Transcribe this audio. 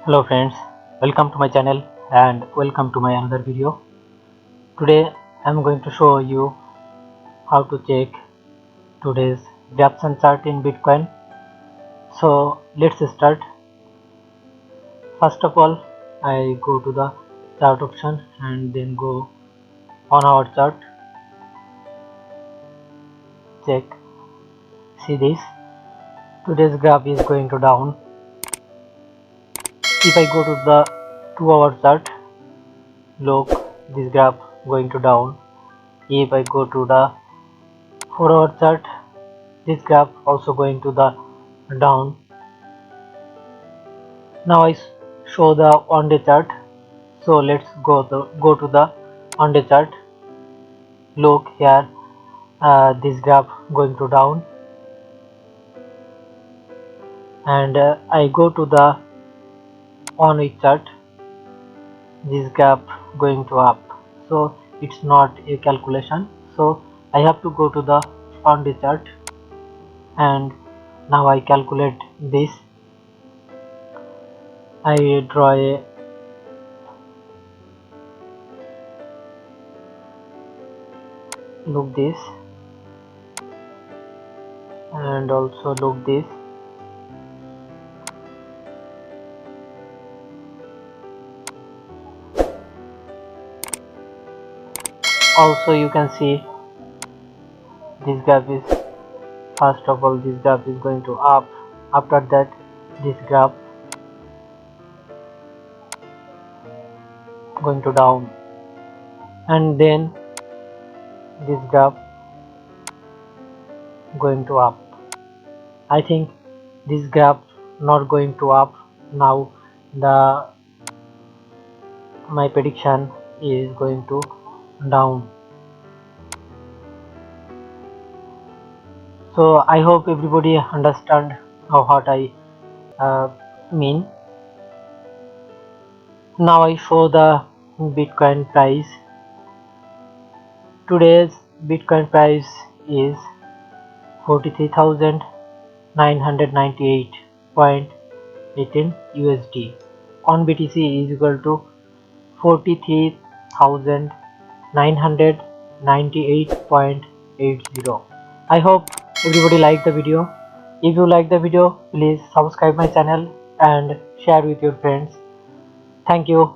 Hello friends, welcome to my channel and welcome to my another video. Today I am going to show you how to check today's reaction chart in Bitcoin. So let's start. First of all, I go to the chart option and then go on our chart. Check. See this. Today's graph is going to down. If I go to the 2-hour chart, look, this graph going to down. If I go to the 4-hour chart, this graph also going to the down. Now I show the on day chart. So let's go to the on day chart. Look here, this graph going to down, and I go to the on week chart. This graph going to up. So it's not a calculation. So I have to go to the on day chart, and now I calculate this. I draw a look this, and also look this. Also you can see this graph is, first of all, this graph is going to up. After that, this graph going to down, and then this graph going to up. I think this graph not going to up. Now the my prediction is going to down. So I hope everybody understand what I mean. Now I show the Bitcoin price. Today's Bitcoin price is 43,998.18 USD. On BTC is equal to 43,998.80. I hope everybody like the video. If you like the video, please subscribe my channel and share with your friends. Thank you.